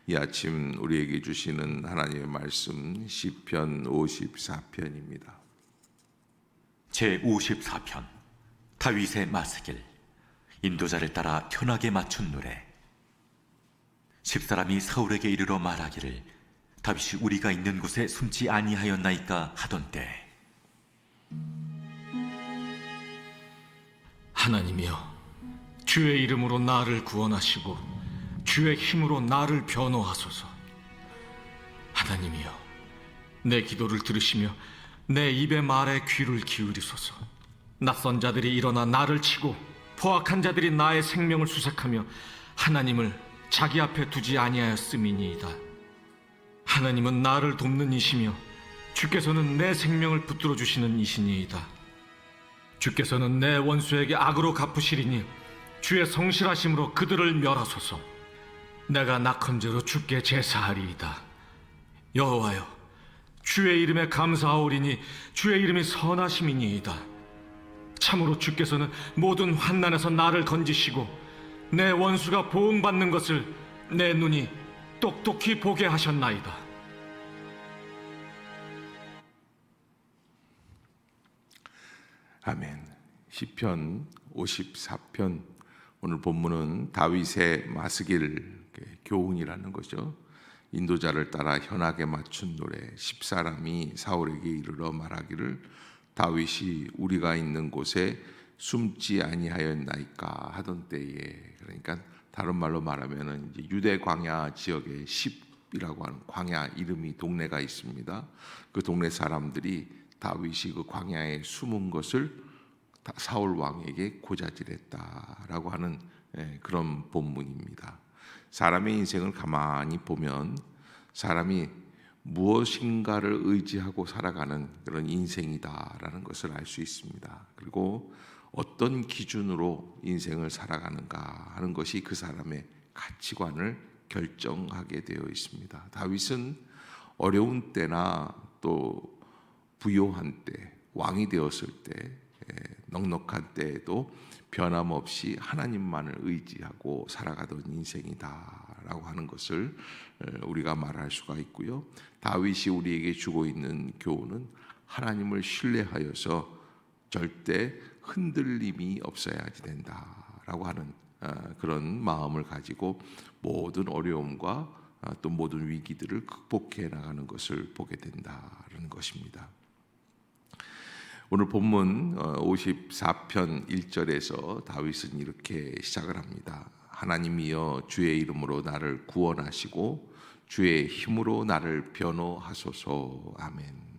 이 아침 우리에게 주시는 하나님의 말씀 시편 54편입니다. 제54편 다윗의 마스길. 인도자를 따라 현하게 맞춘 노래. 십사람이 사울에게 이르러 말하기를 다윗이 우리가 있는 곳에 숨지 아니하였나이까 하던 때, 하나님이여, 주의 이름으로 나를 구원하시고 주의 힘으로 나를 변호하소서. 하나님이여, 내 기도를 들으시며 내 입의 말에 귀를 기울이소서. 낯선 자들이 일어나 나를 치고 포악한 자들이 나의 생명을 수색하며 하나님을 자기 앞에 두지 아니하였음이니이다. 하나님은 나를 돕는 이시며 주께서는 내 생명을 붙들어 주시는 이시니이다. 주께서는 내 원수에게 악으로 갚으시리니 주의 성실하심으로 그들을 멸하소서. 내가 낙헌제로 주께 제사하리이다. 여호와여, 주의 이름에 감사하오리니 주의 이름이 선하심이니이다. 참으로 주께서는 모든 환난에서 나를 건지시고 내 원수가 보응받는 것을 내 눈이 똑똑히 보게 하셨나이다. 아멘. 시편 54편 오늘 본문은 다윗의 마스길 교훈이라는 거죠. 인도자를 따라 현하게 맞춘 노래. 십사람이 사울에게 이르러 말하기를 다윗이 우리가 있는 곳에 숨지 아니하였나이까 하던 때에, 그러니까 다른 말로 말하면은 이제 유대 광야 지역에 십이라고 하는 광야 이름이 동네가 있습니다. 그 동네 사람들이 다윗이 그 광야에 숨은 것을 사울 왕에게 고자질했다라고 하는 그런 본문입니다. 사람의 인생을 가만히 보면 사람이 무엇인가를 의지하고 살아가는 그런 인생이다라는 것을 알 수 있습니다. 그리고 어떤 기준으로 인생을 살아가는가 하는 것이 그 사람의 가치관을 결정하게 되어 있습니다. 다윗은 어려운 때나 또 부요한 때, 왕이 되었을 때, 넉넉한 때에도 변함없이 하나님만을 의지하고 살아가던 인생이다라고 하는 것을 우리가 말할 수가 있고요. 다윗이 우리에게 주고 있는 교훈은 하나님을 신뢰하여서 절대 흔들림이 없어야지 된다라고 하는 그런 마음을 가지고 모든 어려움과 또 모든 위기들을 극복해 나가는 것을 보게 된다는 것입니다. 오늘 본문 54편 1절에서 다윗은 이렇게 시작을 합니다. 하나님이여, 주의 이름으로 나를 구원하시고 주의 힘으로 나를 변호하소서. 아멘.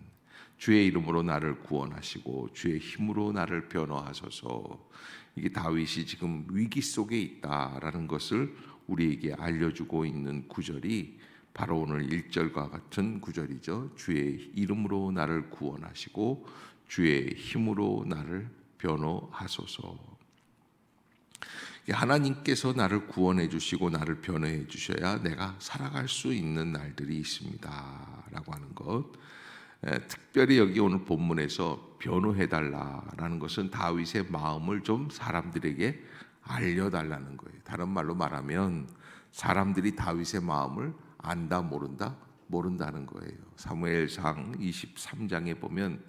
주의 이름으로 나를 구원하시고 주의 힘으로 나를 변호하소서. 이게 다윗이 지금 위기 속에 있다라는 것을 우리에게 알려주고 있는 구절이 바로 오늘 1절과 같은 구절이죠. 주의 이름으로 나를 구원하시고 주의 힘으로 나를 변호하소서. 하나님께서 나를 구원해 주시고 나를 변호해 주셔야 내가 살아갈 수 있는 날들이 있습니다 라고 하는 것. 특별히 여기 오늘 본문에서 변호해 달라라는 것은 다윗의 마음을 좀 사람들에게 알려달라는 거예요. 다른 말로 말하면 사람들이 다윗의 마음을 안다 모른다? 모른다는 거예요. 사무엘상 23장에 보면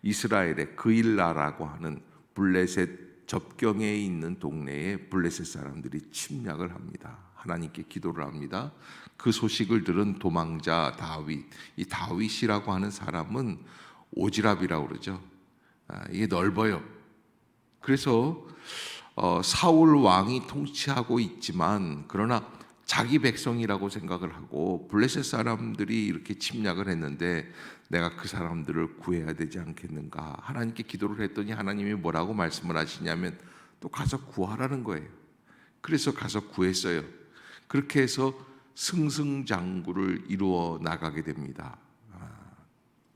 이스라엘의 그일라라고 하는 블레셋 접경에 있는 동네에 블레셋 사람들이 침략을 합니다. 하나님께 기도를 합니다. 그 소식을 들은 도망자 다윗, 이 다윗이라고 하는 사람은 오지랖이라고 그러죠. 이게 넓어요. 그래서 사울 왕이 통치하고 있지만 그러나 자기 백성이라고 생각을 하고 블레셋 사람들이 이렇게 침략을 했는데 내가 그 사람들을 구해야 되지 않겠는가 하나님께 기도를 했더니 하나님이 뭐라고 말씀을 하시냐면 또 가서 구하라는 거예요. 그래서 가서 구했어요. 그렇게 해서 승승장구를 이루어 나가게 됩니다.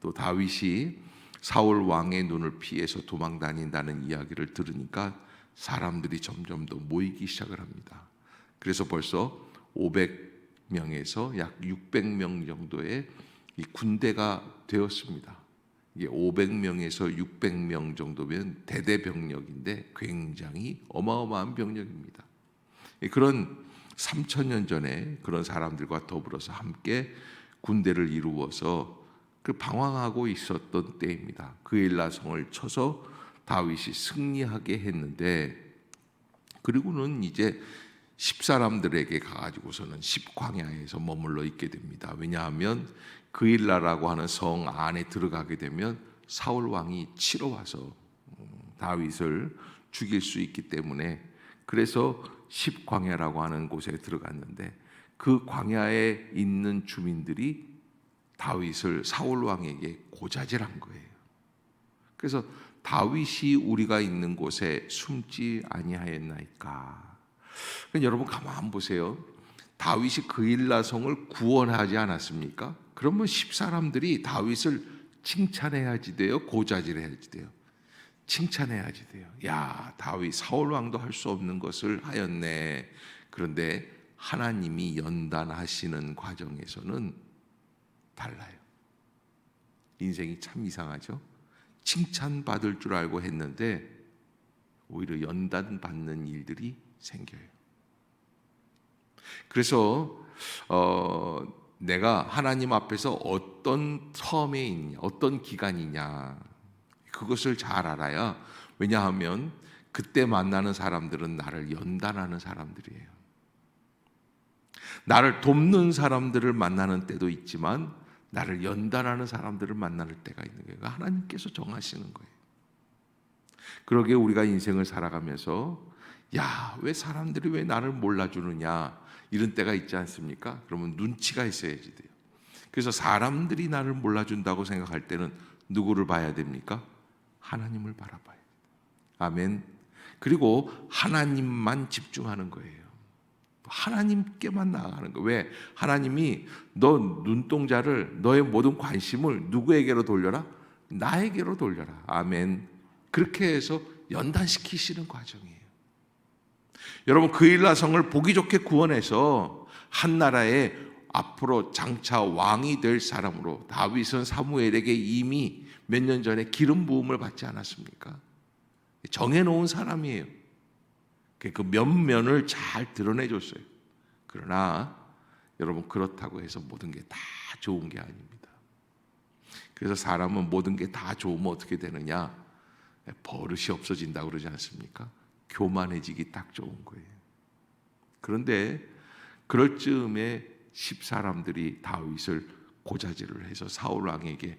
또 다윗이 사울 왕의 눈을 피해서 도망 다닌다는 이야기를 들으니까 사람들이 점점 더 모이기 시작을 합니다. 그래서 벌써 500명에서 약 600명 정도의 이 군대가 되었습니다. 이게 500명에서 600명 정도면 대대병력인데 굉장히 어마어마한 병력입니다. 그런 3,000년 전에 그런 사람들과 더불어서 함께 군대를 이루어서 그 방황하고 있었던 때입니다. 그엘라성을 쳐서 다윗이 승리하게 했는데, 그리고는 이제 10사람들에게 가가지고서는 10광야에서 머물러 있게 됩니다. 왜냐하면 그일라라고 하는 성 안에 들어가게 되면 사울 왕이 치러 와서 다윗을 죽일 수 있기 때문에, 그래서 10광야라고 하는 곳에 들어갔는데, 그 광야에 있는 주민들이 다윗을 사울 왕에게 고자질한 거예요. 그래서 다윗이 우리가 있는 곳에 숨지 아니하였나이까. 그러니까 여러분 가만 보세요. 다윗이 그일라성을 구원하지 않았습니까? 그러면 10사람들이 다윗을 칭찬해야지 돼요, 고자질해야지 돼요? 칭찬해야지 돼요. 야, 다윗 사울 왕도 할 수 없는 것을 하였네. 그런데 하나님이 연단하시는 과정에서는 달라요. 인생이 참 이상하죠. 칭찬받을 줄 알고 했는데 오히려 연단받는 일들이 생겨요. 그래서 내가 하나님 앞에서 어떤 텀에 있냐, 어떤 기간이냐, 그것을 잘 알아야, 왜냐하면 그때 만나는 사람들은 나를 연단하는 사람들이에요. 나를 돕는 사람들을 만나는 때도 있지만 나를 연단하는 사람들을 만날 때가 있는 거예요. 하나님께서 정하시는 거예요. 그러게 우리가 인생을 살아가면서 왜 사람들이 왜 나를 몰라주느냐, 이런 때가 있지 않습니까? 그러면 눈치가 있어야지 돼요. 그래서 사람들이 나를 몰라준다고 생각할 때는 누구를 봐야 됩니까? 하나님을 바라봐야 돼요. 아멘. 그리고 하나님만 집중하는 거예요. 하나님께만 나아가는 거예요. 왜? 하나님이 너 눈동자를, 너의 모든 관심을 누구에게로 돌려라? 나에게로 돌려라. 아멘. 그렇게 해서 연단시키시는 과정이에요. 여러분, 그일라성을 보기 좋게 구원해서 한 나라의 앞으로 장차 왕이 될 사람으로, 다윗은 사무엘에게 이미 몇 년 전에 기름 부음을 받지 않았습니까? 정해놓은 사람이에요. 그 면면을 잘 드러내줬어요. 그러나 여러분, 그렇다고 해서 모든 게 다 좋은 게 아닙니다. 그래서 사람은 모든 게 다 좋으면 어떻게 되느냐? 버릇이 없어진다고 그러지 않습니까? 교만해지기 딱 좋은 거예요. 그런데 그럴 즈음에 10사람들이 다윗을 고자질을 해서 사울 왕에게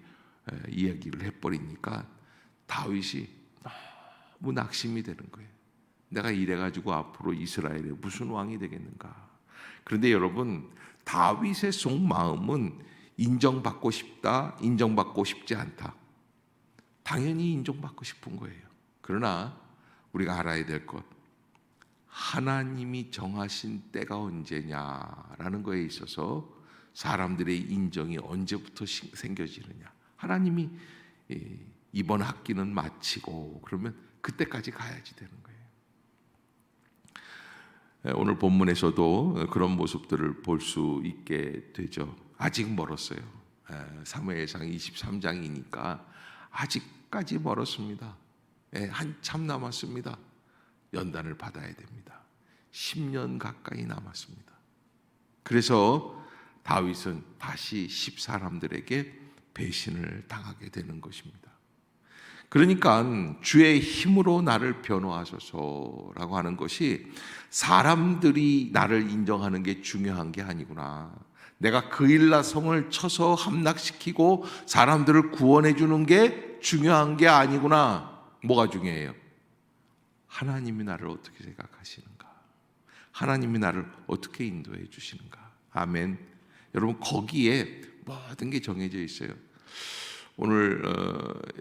이야기를 해버리니까 다윗이 너무 낙심이 되는 거예요. 내가 이래가지고 앞으로 이스라엘에 무슨 왕이 되겠는가. 그런데 여러분, 다윗의 속마음은 인정받고 싶다, 인정받고 싶지 않다. 당연히 인정받고 싶은 거예요. 그러나 우리가 알아야 될 것, 하나님이 정하신 때가 언제냐라는 거에 있어서 사람들의 인정이 언제부터 생겨지느냐. 하나님이 이번 학기는 마치고 그러면 그때까지 가야지 되는 거예요. 오늘 본문에서도 그런 모습들을 볼 수 있게 되죠. 아직 멀었어요. 사무엘상 23장이니까 아직까지 멀었습니다. 한참 남았습니다. 연단을 받아야 됩니다. 10년 가까이 남았습니다. 그래서 다윗은 다시 10사람들에게 배신을 당하게 되는 것입니다. 그러니까 주의 힘으로 나를 변호하소서라고 하는 것이 사람들이 나를 인정하는 게 중요한 게 아니구나. 내가 그일라 성을 쳐서 함락시키고 사람들을 구원해 주는 게 중요한 게 아니구나. 뭐가 중요해요? 하나님이 나를 어떻게 생각하시는가? 하나님이 나를 어떻게 인도해 주시는가? 아멘. 여러분, 거기에 모든 게 정해져 있어요. 오늘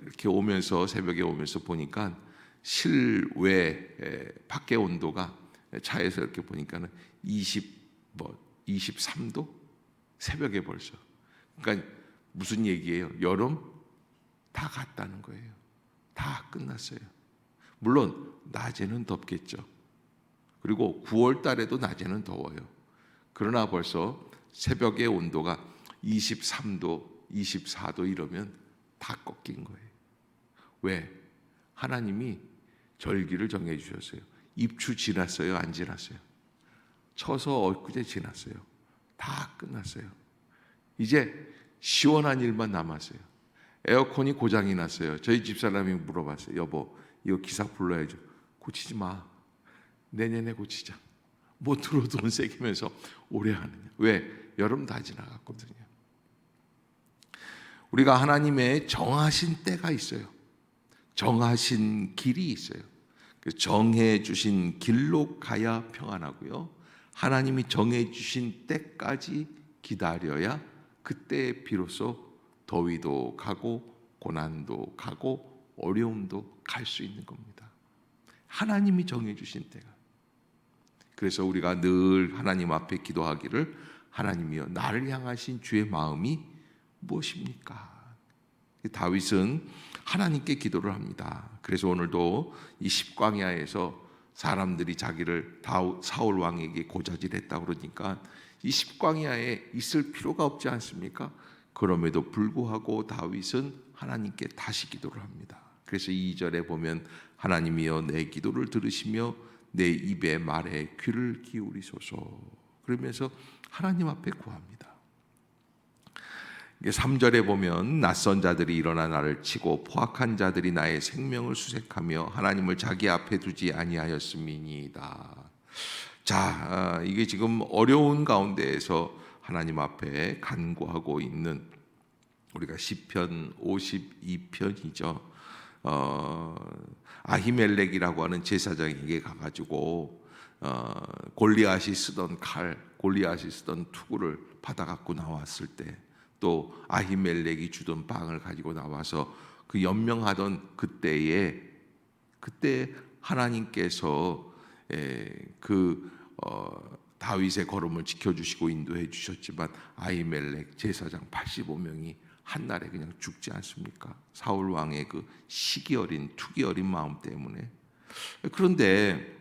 이렇게 오면서, 새벽에 오면서 보니까 실외 밖의 온도가 차에서 이렇게 보니까는 23도? 새벽에 벌써. 그러니까 무슨 얘기예요? 여름 다 갔다는 거예요. 다 끝났어요. 물론 낮에는 덥겠죠. 그리고 9월 달에도 낮에는 더워요. 그러나 벌써 새벽의 온도가 23도, 24도 이러면 다 꺾인 거예요. 왜? 하나님이 절기를 정해 주셨어요. 입추 지났어요? 안 지났어요? 쳐서 엊그제 지났어요. 다 끝났어요. 이제 시원한 일만 남았어요. 에어컨이 고장이 났어요. 저희 집사람이 물어봤어요. 여보, 이거 기사 불러야죠. 고치지 마. 내년에 고치자. 못 들어도 돈 새기면서 오래 하느냐. 왜? 여름 다 지나갔거든요. 우리가 하나님의 정하신 때가 있어요. 정하신 길이 있어요. 그 정해 주신 길로 가야 평안하고요. 하나님이 정해 주신 때까지 기다려야 그때 비로소 더위도 가고 고난도 가고 어려움도 갈 수 있는 겁니다. 하나님이 정해 주신 때가. 그래서 우리가 늘 하나님 앞에 기도하기를 하나님이여 나를 향하신 주의 마음이 무엇입니까? 다윗은 하나님께 기도를 합니다. 그래서 오늘도 이 십광야에서 사람들이 자기를 사울 왕에게 고자질했다 그러니까 이 십광야에 있을 필요가 없지 않습니까? 그럼에도 불구하고 다윗은 하나님께 다시 기도를 합니다. 그래서 2절에 보면 하나님이여 내 기도를 들으시며 내 입의 말에 귀를 기울이소서. 그러면서 하나님 앞에 구합니다. 3절에 보면 낯선 자들이 일어나 나를 치고 포악한 자들이 나의 생명을 수색하며 하나님을 자기 앞에 두지 아니하였음이니이다. 자, 이게 지금 어려운 가운데에서 하나님 앞에 간구하고 있는 우리가 시편 52편이죠. 아히멜렉이라고 하는 제사장에게 가가지고 골리앗이 쓰던 칼, 골리앗이 쓰던 투구를 받아갖고 나왔을 때 또 아히멜렉이 주던 빵을 가지고 나와서 그 연명하던 그때 하나님께서 다윗의 걸음을 지켜주시고 인도해 주셨지만 아히멜렉 제사장 85명이 한날에 그냥 죽지 않습니까? 사울 왕의 그 시기 어린 투기 어린 마음 때문에. 그런데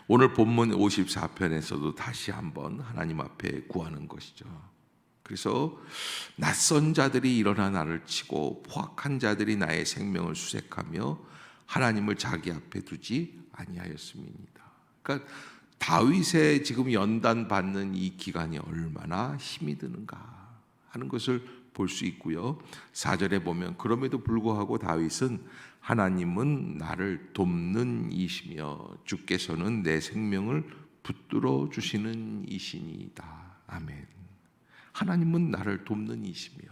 오늘 본문 54편에서도 다시 한번 하나님 앞에 구하는 것이죠. 그래서 낯선 자들이 일어나 나를 치고 포악한 자들이 나의 생명을 수색하며 하나님을 자기 앞에 두지 아니하였음이니이다. 그러니까 다윗의 지금 연단 받는 이 기간이 얼마나 힘이 드는가 하는 것을 볼 수 있고요. 4절에 보면 그럼에도 불구하고 다윗은 하나님은 나를 돕는 이시며 주께서는 내 생명을 붙들어 주시는 이시니이다. 아멘. 하나님은 나를 돕는 이시며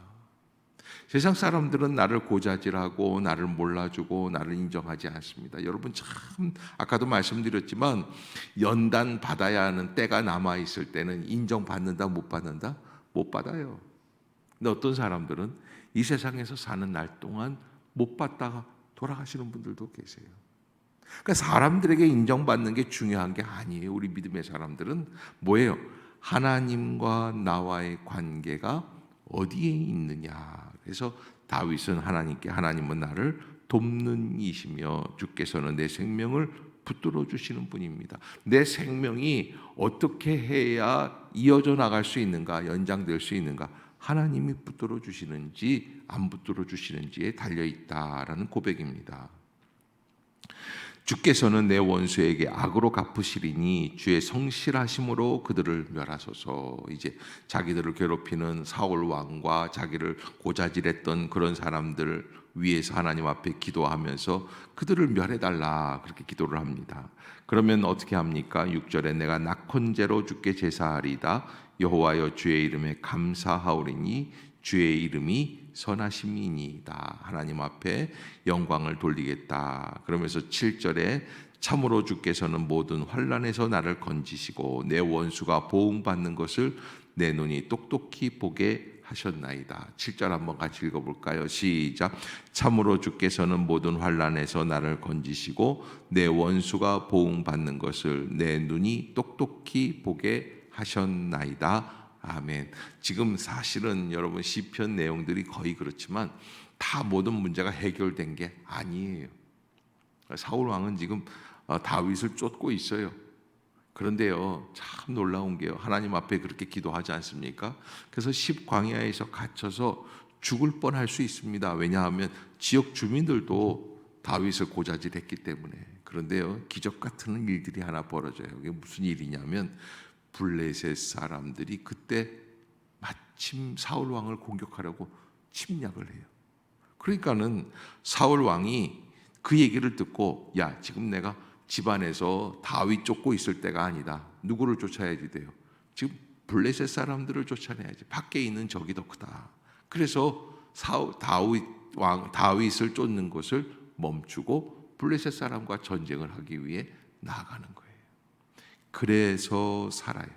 세상 사람들은 나를 고자질하고 나를 몰라주고 나를 인정하지 않습니다. 여러분 참 아까도 말씀드렸지만 연단 받아야 하는 때가 남아있을 때는 인정받는다 못 받는다? 못 받아요. 근데 어떤 사람들은 이 세상에서 사는 날 동안 못 받다가 돌아가시는 분들도 계세요. 그러니까 사람들에게 인정받는 게 중요한 게 아니에요. 우리 믿음의 사람들은 뭐예요? 하나님과 나와의 관계가 어디에 있느냐. 그래서 다윗은 하나님께 하나님은 나를 돕는 이시며 주께서는 내 생명을 붙들어 주시는 분입니다. 내 생명이 어떻게 해야 이어져 나갈 수 있는가, 연장될 수 있는가, 하나님이 붙들어 주시는지 안 붙들어 주시는지에 달려 있다라는 고백입니다. 주께서는 내 원수에게 악으로 갚으시리니 주의 성실하심으로 그들을 멸하소서. 이제 자기들을 괴롭히는 사울 왕과 자기를 고자질했던 그런 사람들 위해서 하나님 앞에 기도하면서 그들을 멸해달라 그렇게 기도를 합니다. 그러면 어떻게 합니까? 6절에 내가 낙헌제로 주께 제사하리다 여호와여 주의 이름에 감사하오리니 주의 이름이 선하심이니이다. 하나님 앞에 영광을 돌리겠다. 그러면서 7절에 참으로 주께서는 모든 환난에서 나를 건지시고 내 원수가 보응받는 것을 내 눈이 똑똑히 보게 하셨나이다. 7절 한번 같이 읽어볼까요? 시작. 참으로 주께서는 모든 환난에서 나를 건지시고 내 원수가 보응받는 것을 내 눈이 똑똑히 보게 하셨나이다. 아멘. 지금 사실은 여러분 시편 내용들이 거의 그렇지만 다 모든 문제가 해결된 게 아니에요. 사울 왕은 지금 다윗을 쫓고 있어요. 그런데요, 참 놀라운 게요. 하나님 앞에 그렇게 기도하지 않습니까? 그래서 십광야에서 갇혀서 죽을 뻔할 수 있습니다. 왜냐하면 지역 주민들도 다윗을 고자질했기 때문에. 그런데요, 기적 같은 일들이 하나 벌어져요. 이게 무슨 일이냐면 블레셋 사람들이 그때 마침 사울 왕을 공격하려고 침략을 해요. 그러니까는 사울 왕이 그 얘기를 듣고, 야, 지금 내가 집안에서 다윗 쫓고 있을 때가 아니다. 누구를 쫓아야지 돼요? 지금 블레셋 사람들을 쫓아내야지. 밖에 있는 적이 더 크다. 그래서 다윗을 쫓는 것을 멈추고 블레셋 사람과 전쟁을 하기 위해 나아가는 거예요. 그래서 살아요.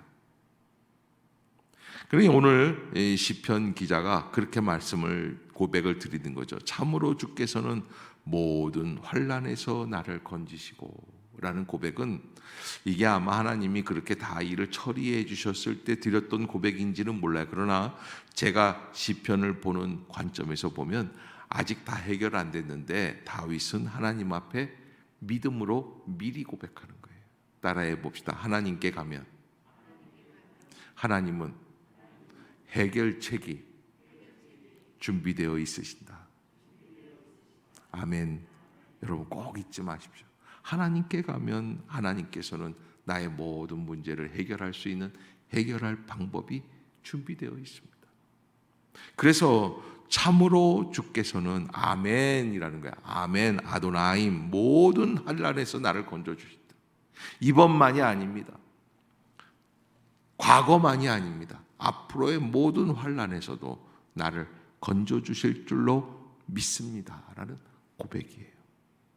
그러니 오늘 이 시편 기자가 그렇게 고백을 드리는 거죠. 참으로 주께서는 모든 환난에서 나를 건지시고 라는 고백은, 이게 아마 하나님이 그렇게 다 일을 처리해 주셨을 때 드렸던 고백인지는 몰라요. 그러나 제가 시편을 보는 관점에서 보면 아직 다 해결 안 됐는데 다윗은 하나님 앞에 믿음으로 미리 고백하는 거예요. 따라해 봅시다. 하나님께 가면 하나님은 해결책이 준비되어 있으신다. 아멘. 여러분 꼭 잊지 마십시오. 하나님께 가면 하나님께서는 나의 모든 문제를 해결할 수 있는 해결할 방법이 준비되어 있습니다. 그래서 참으로 주께서는 아멘이라는 거야. 아멘, 아도나임, 모든 환난에서 나를 건져주신다. 이번만이 아닙니다. 과거만이 아닙니다. 앞으로의 모든 환난에서도 나를 건져주실 줄로 믿습니다라는 고백이에요.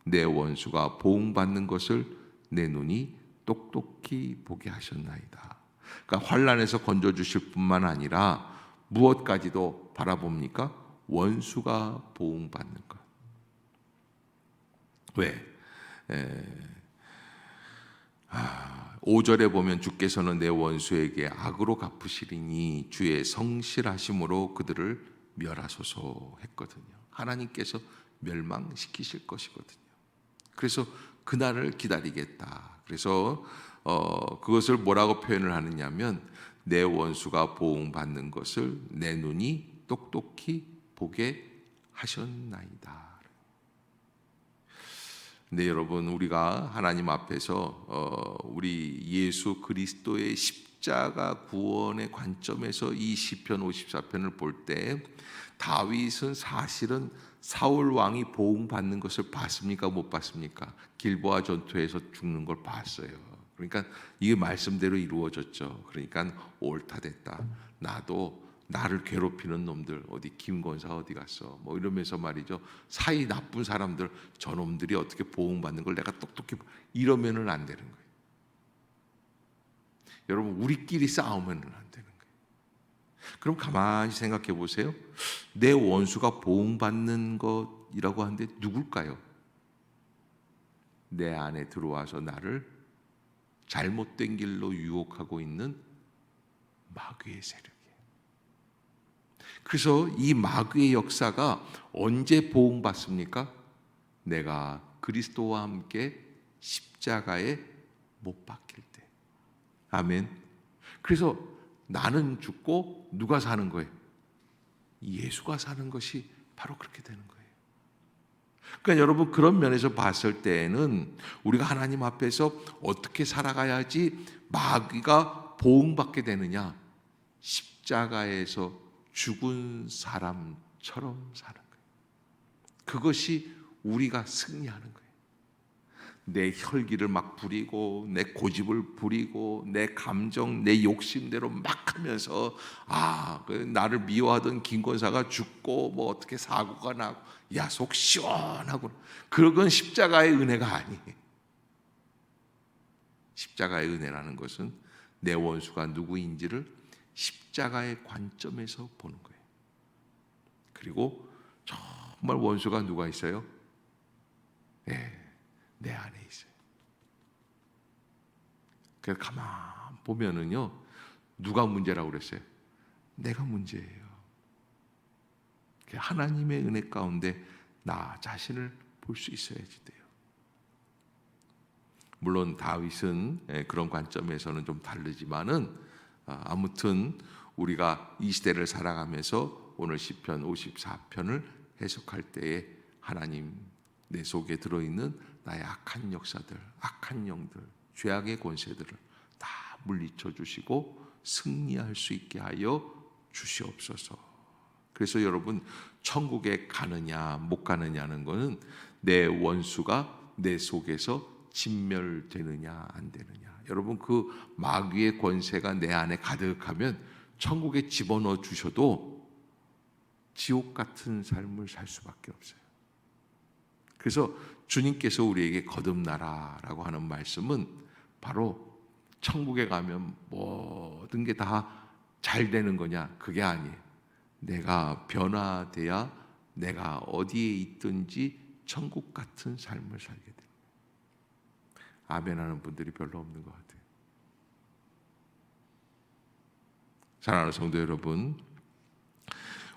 내 원수가 보응받는 것을 내 눈이 똑똑히 보게 하셨나이다. 그러니까 환난에서 건져주실 뿐만 아니라 무엇까지도 바라봅니까? 원수가 보응받는 것. 왜? 5절에 보면 주께서는 내 원수에게 악으로 갚으시리니 주의 성실하심으로 그들을 멸하소서 했거든요. 하나님께서 멸망시키실 것이거든요. 그래서 그날을 기다리겠다. 그래서 그것을 뭐라고 표현을 하느냐면 내 원수가 보응받는 것을 내 눈이 똑똑히 보게 하셨나이다. 근데 여러분, 우리가 하나님 앞에서 우리 예수 그리스도의 십자가 구원의 관점에서 이 시편 54편을 볼 때 다윗은 사실은 사울 왕이 보응받는 것을 봤습니까? 못 봤습니까? 길보아 전투에서 죽는 걸 봤어요. 그러니까 이게 말씀대로 이루어졌죠. 그러니까 옳다 됐다. 나도 나를 괴롭히는 놈들, 어디 김권사 어디 갔어? 뭐 이러면서 말이죠. 사이 나쁜 사람들, 저놈들이 어떻게 보응받는 걸 내가 똑똑히 이러면은 안 되는 거예요. 여러분, 우리끼리 싸우면은 안 되는 거예요. 그럼 가만히 생각해 보세요. 내 원수가 보응받는 것이라고 하는데 누굴까요? 내 안에 들어와서 나를 잘못된 길로 유혹하고 있는 마귀의 세력이에요. 그래서 이 마귀의 역사가 언제 보응받습니까? 내가 그리스도와 함께 십자가에 못 박힐 때. 아멘. 그래서 나는 죽고 누가 사는 거예요? 예수가 사는 것이 바로 그렇게 되는 거예요. 그러니까 여러분, 그런 면에서 봤을 때에는 우리가 하나님 앞에서 어떻게 살아가야지 마귀가 보응받게 되느냐? 십자가에서 죽은 사람처럼 사는 거예요. 그것이 우리가 승리하는 거예요. 내 혈기를 막 부리고 내 고집을 부리고 내 감정, 내 욕심대로 막 하면서 나를 미워하던 김권사가 죽고 뭐 어떻게 사고가 나고 야, 속 시원하고, 그건 십자가의 은혜가 아니에요. 십자가의 은혜라는 것은 내 원수가 누구인지를 십자가의 관점에서 보는 거예요. 그리고 정말 원수가 누가 있어요? 내 안에 있어요. 그래서 가만 보면은요, 누가 문제라고 그랬어요? 내가 문제예요. 하나님의 은혜 가운데 나 자신을 볼 수 있어야지 돼요. 물론 다윗은 그런 관점에서는 좀 다르지만은 아무튼 우리가 이 시대를 살아가면서 오늘 시편 54편을 해석할 때에 하나님 내 속에 들어있는 나의 악한 역사들, 악한 영들, 죄악의 권세들을 다 물리쳐 주시고 승리할 수 있게 하여 주시옵소서. 그래서 여러분, 천국에 가느냐 못 가느냐는 것은 내 원수가 내 속에서 진멸되느냐 안 되느냐. 여러분, 그 마귀의 권세가 내 안에 가득하면 천국에 집어넣어 주셔도 지옥 같은 삶을 살 수밖에 없어요. 그래서 주님께서 우리에게 거듭나라라고 하는 말씀은 바로 천국에 가면 모든 게 다 잘 되는 거냐, 그게 아니에요. 내가 변화돼야 내가 어디에 있든지 천국 같은 삶을 살게 됩니다. 아멘 하는 분들이 별로 없는 것 같아요. 사랑하는 성도 여러분,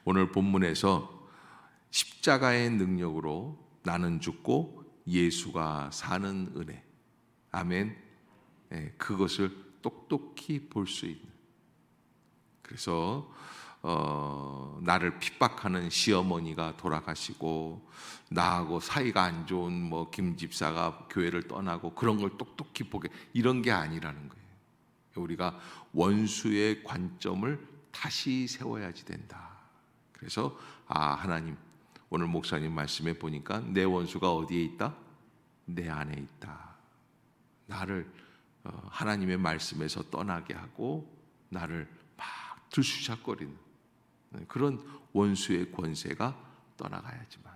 오늘 본문에서 십자가의 능력으로 나는 죽고 예수가 사는 은혜, 아멘, 그것을 똑똑히 볼 수 있는, 그래서 나를 핍박하는 시어머니가 돌아가시고 나하고 사이가 안 좋은 김 집사가 교회를 떠나고 그런 걸 똑똑히 보게, 이런 게 아니라는 거예요. 우리가 원수의 관점을 다시 세워야지 된다. 그래서 하나님, 오늘 목사님 말씀에 보니까 내 원수가 어디에 있다? 내 안에 있다. 나를 하나님의 말씀에서 떠나게 하고 나를 막 들쑤작거리는 그런 원수의 권세가 떠나가야지만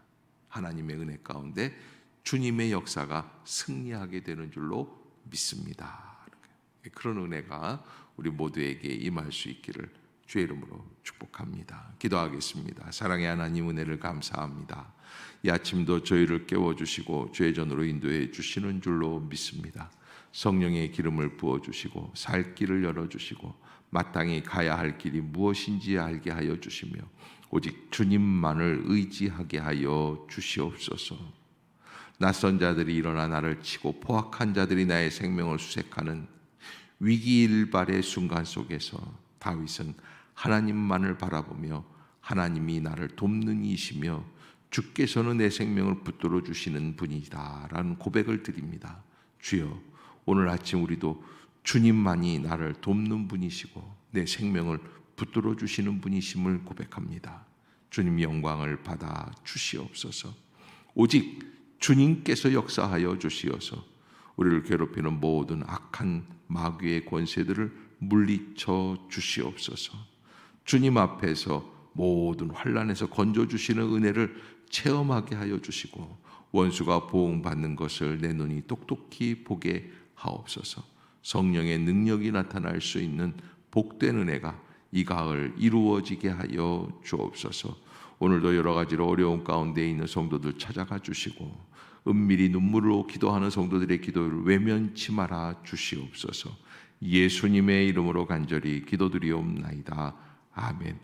하나님의 은혜 가운데 주님의 역사가 승리하게 되는 줄로 믿습니다. 그런 은혜가 우리 모두에게 임할 수 있기를 주의 이름으로 축복합니다. 기도하겠습니다. 사랑의 하나님, 은혜를 감사합니다. 이 아침도 저희를 깨워주시고 죄의 전으로 인도해 주시는 줄로 믿습니다. 성령의 기름을 부어주시고 살 길을 열어주시고 마땅히 가야 할 길이 무엇인지 알게 하여 주시며 오직 주님만을 의지하게 하여 주시옵소서. 낯선 자들이 일어나 나를 치고 포악한 자들이 나의 생명을 수색하는 위기일발의 순간 속에서 다윗은 하나님만을 바라보며 하나님이 나를 돕는 이시며 주께서는 내 생명을 붙들어 주시는 분이다라는 고백을 드립니다. 주여, 오늘 아침 우리도 주님만이 나를 돕는 분이시고 내 생명을 붙들어 주시는 분이심을 고백합니다. 주님 영광을 받아 주시옵소서. 오직 주님께서 역사하여 주시어서 우리를 괴롭히는 모든 악한 마귀의 권세들을 물리쳐 주시옵소서. 주님 앞에서 모든 환난에서 건져 주시는 은혜를 체험하게 하여 주시고 원수가 보응받는 것을 내 눈이 똑똑히 보게 하옵소서. 성령의 능력이 나타날 수 있는 복된 은혜가 이 가을 이루어지게 하여 주옵소서. 오늘도 여러 가지로 어려운 가운데 있는 성도들 찾아가 주시고 은밀히 눈물로 기도하는 성도들의 기도를 외면치 말아 주시옵소서. 예수님의 이름으로 간절히 기도드리옵나이다. 아멘.